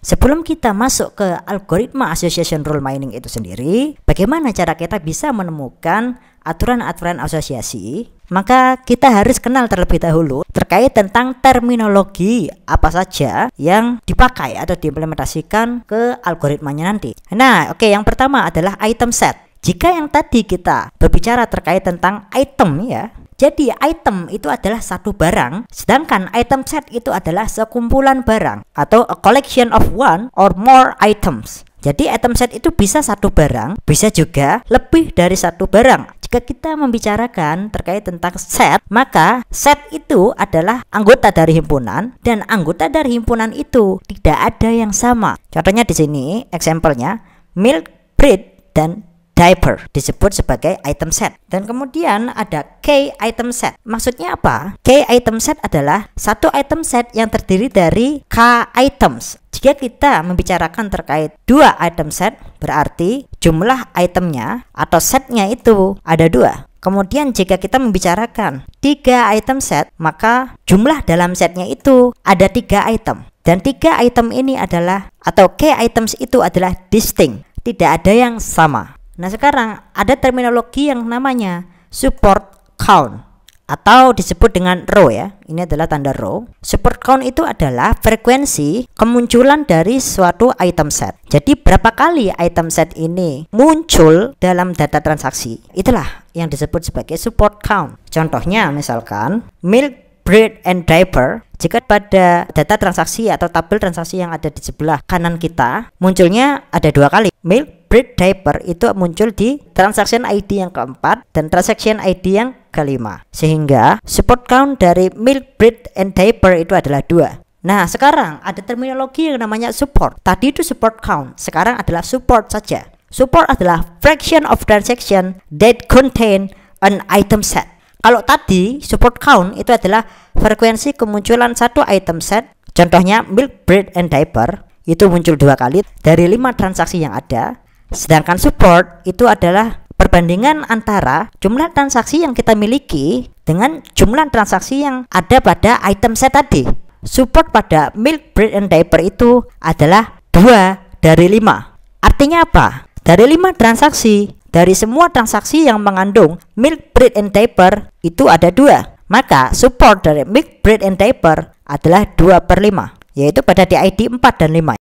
sebelum kita masuk ke algoritma association rule mining itu sendiri, bagaimana cara kita bisa menemukan aturan-aturan asosiasi? Maka kita harus kenal terlebih dahulu terkait tentang terminologi apa saja yang dipakai atau diimplementasikan ke algoritmanya nanti. Nah, oke, yang pertama adalah item set. Jika yang tadi kita berbicara terkait tentang item ya, jadi item itu adalah satu barang, sedangkan item set itu adalah sekumpulan barang atau a collection of one or more items. Jadi item set itu bisa satu barang, bisa juga lebih dari satu barang. Jika kita membicarakan terkait tentang set, maka set itu adalah anggota dari himpunan, dan anggota dari himpunan itu tidak ada yang sama. Contohnya di sini, example-nya milk, bread, dan diaper disebut sebagai item set. Dan kemudian ada K item set. Maksudnya apa? K item set adalah satu item set yang terdiri dari K items. Jika kita membicarakan terkait dua item set, berarti jumlah itemnya atau setnya itu ada dua. Kemudian jika kita membicarakan 3 item set, maka jumlah dalam setnya itu ada 3 item. Dan 3 item ini adalah, atau K items itu adalah distinct, tidak ada yang sama. Nah, sekarang ada terminologi yang namanya support count atau disebut dengan row ya. Ini adalah tanda row. Support count itu adalah frekuensi kemunculan dari suatu item set. Jadi berapa kali item set ini muncul dalam data transaksi, itulah yang disebut sebagai support count. Contohnya misalkan milk, bread, and diaper. Jika pada data transaksi atau tabel transaksi yang ada di sebelah kanan kita munculnya ada 2 kali, milk, bread, diaper itu muncul di transaction ID yang keempat dan transaction ID yang kelima, sehingga support count dari milk, bread, and diaper itu adalah 2. Nah, sekarang ada terminologi yang namanya support. Tadi itu support count, sekarang adalah support saja. Support adalah fraction of transaction that contain an item set. Kalau tadi support count itu adalah frekuensi kemunculan satu item set. Contohnya milk, bread, and diaper itu muncul 2 kali dari 5 transaksi yang ada. Sedangkan support itu adalah perbandingan antara jumlah transaksi yang kita miliki dengan jumlah transaksi yang ada pada item set tadi. Support pada milk, bread, and diaper itu adalah 2 dari 5. Artinya apa? Dari 5 transaksi, dari semua transaksi yang mengandung milk, bread, and diaper itu ada 2. Maka support dari milk, bread, and diaper adalah 2/5, yaitu pada di ID 4 dan 5.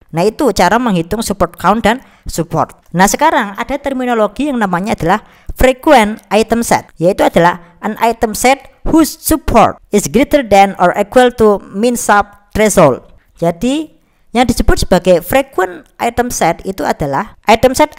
Nah, itu cara menghitung support count dan support. Nah, sekarang ada terminologi yang namanya adalah frequent item set, yaitu adalah an item set whose support is greater than or equal to min sub threshold. Jadi yang disebut sebagai frequent item set itu adalah item set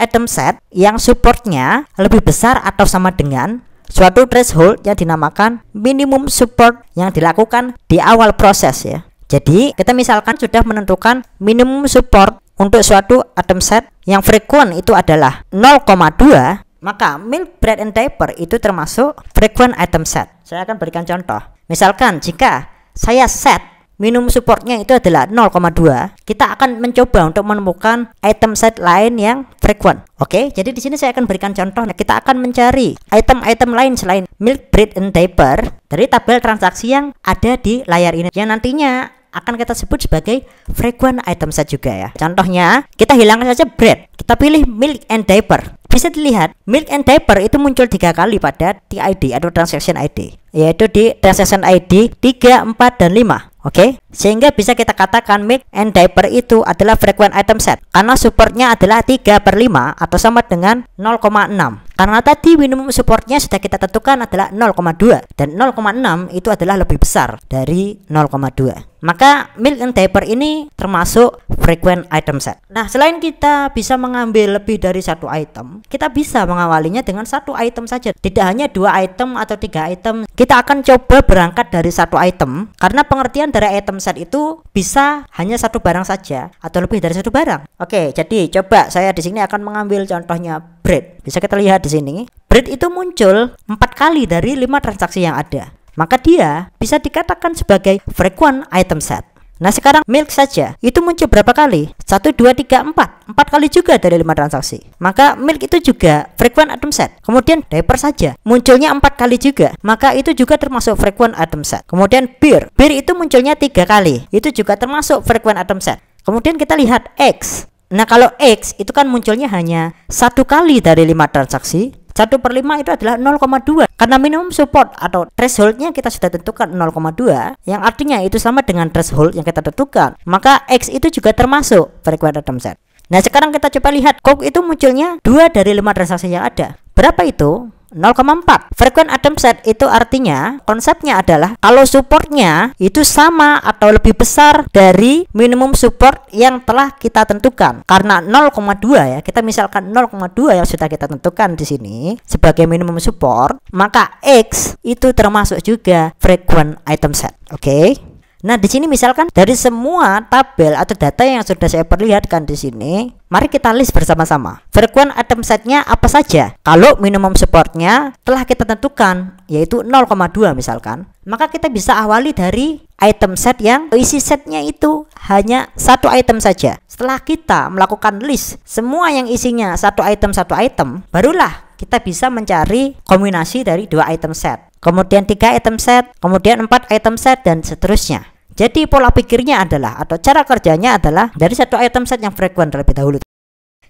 yang supportnya lebih besar atau sama dengan suatu threshold yang dinamakan minimum support yang dilakukan di awal proses ya. Jadi kita misalkan sudah menentukan minimum support untuk suatu item set yang frequent itu adalah 0,2, maka milk, bread, and diaper itu termasuk frequent item set. Saya akan berikan contoh. Misalkan jika saya set minimum supportnya itu adalah 0,2, kita akan mencoba untuk menemukan item set lain yang frequent. Oke, jadi di sini saya akan berikan contoh. Nah, kita akan mencari item-item lain selain milk, bread, and diaper dari tabel transaksi yang ada di layar ini, yang nantinya akan kita sebut sebagai frequent item set juga ya. Contohnya, kita hilangkan saja bread, kita pilih milk and diaper. Bisa dilihat milk and diaper itu muncul 3 kali pada TID atau transaction ID, yaitu di transaction ID 3, 4, dan 5. Oke, sehingga bisa kita katakan milk and diaper itu adalah frequent item set karena supportnya adalah 3/5 atau sama dengan 0,6. Karena tadi minimum supportnya sudah kita tentukan adalah 0,2 dan 0,6 itu adalah lebih besar dari 0,2. Maka milk and diaper ini termasuk frequent item set. Nah, selain kita bisa mengambil lebih dari satu item, kita bisa mengawalinya dengan satu item saja. Tidak hanya 2 item atau 3 item. Kita akan coba berangkat dari satu item karena pengertian dari item set itu bisa hanya satu barang saja atau lebih dari satu barang. Oke, jadi coba saya di sini akan mengambil contohnya bread. Bisa kita lihat di sini. Bread itu muncul 4 kali dari 5 transaksi yang ada. Maka dia bisa dikatakan sebagai frequent item set. Nah sekarang milk saja itu muncul berapa kali? 1, 2, 3, 4 kali juga dari 5 transaksi. Maka milk itu juga frequent item set. Kemudian diaper saja munculnya 4 kali juga, maka itu juga termasuk frequent item set. Kemudian bir itu munculnya 3 kali, itu juga termasuk frequent item set. Kemudian kita lihat X. Nah kalau X itu kan munculnya hanya 1 kali dari 5 transaksi, 1/5 itu adalah 0,2. Karena minimum support atau thresholdnya kita sudah tentukan 0,2, yang artinya itu sama dengan threshold yang kita tentukan, maka X itu juga termasuk frequent item set. Nah sekarang kita coba lihat Coke itu munculnya 2 dari 5 transaksi yang ada. Berapa itu? 0,4. Frequent item set itu artinya konsepnya adalah kalau supportnya itu sama atau lebih besar dari minimum support yang telah kita tentukan. Karena 0,2 ya, kita misalkan 0,2 yang sudah kita tentukan di sini sebagai minimum support, maka X itu termasuk juga frequent item set. Oke. Nah, di sini misalkan dari semua tabel atau data yang sudah saya perlihatkan di sini, mari kita list bersama-sama. Frequent item setnya apa saja? Kalau minimum supportnya telah kita tentukan, yaitu 0,2 misalkan, maka kita bisa awali dari item set yang isi setnya itu hanya 1 item saja. Setelah kita melakukan list semua yang isinya 1 item, barulah kita bisa mencari kombinasi dari 2 item set, kemudian 3 item set, kemudian 4 item set, dan seterusnya. Jadi pola pikirnya adalah, atau cara kerjanya adalah dari 1 item set yang frequent terlebih dahulu.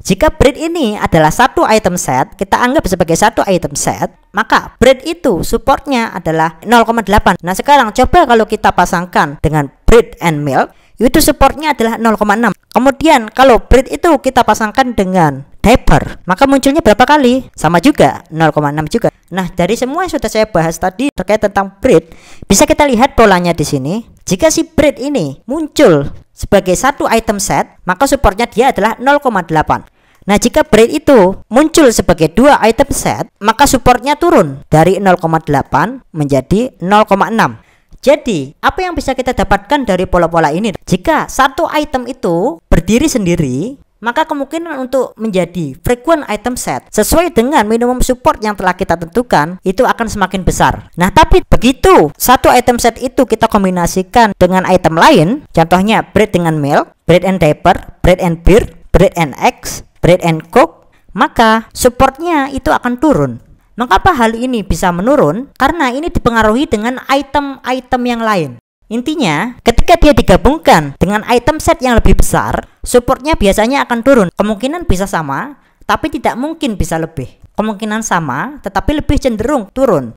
Jika bread ini adalah 1 item set, kita anggap sebagai 1 item set, maka bread itu supportnya adalah 0,8. Nah sekarang coba kalau kita pasangkan dengan bread and milk, itu supportnya adalah 0,6. Kemudian kalau bread itu kita pasangkan dengan diaper, maka munculnya berapa kali? Sama juga, 0,6 juga. Nah, dari semua yang sudah saya bahas tadi terkait tentang bread, bisa kita lihat polanya di sini. Jika si bread ini muncul sebagai 1 item set, maka supportnya dia adalah 0,8. Nah, jika bread itu muncul sebagai 2 item set, maka supportnya turun dari 0,8 menjadi 0,6. Jadi, apa yang bisa kita dapatkan dari pola-pola ini? Jika 1 item itu berdiri sendiri, maka kemungkinan untuk menjadi frequent item set sesuai dengan minimum support yang telah kita tentukan itu akan semakin besar. Nah, tapi begitu 1 item set itu kita kombinasikan dengan item lain, contohnya bread dengan milk, bread and diaper, bread and beer, bread and eggs, bread and coke, maka supportnya itu akan turun. Mengapa hal ini bisa menurun? Karena ini dipengaruhi dengan item-item yang lain. Intinya, ketika dia digabungkan dengan item set yang lebih besar, supportnya biasanya akan turun. Kemungkinan bisa sama, tapi tidak mungkin bisa lebih. Kemungkinan sama, tetapi lebih cenderung turun.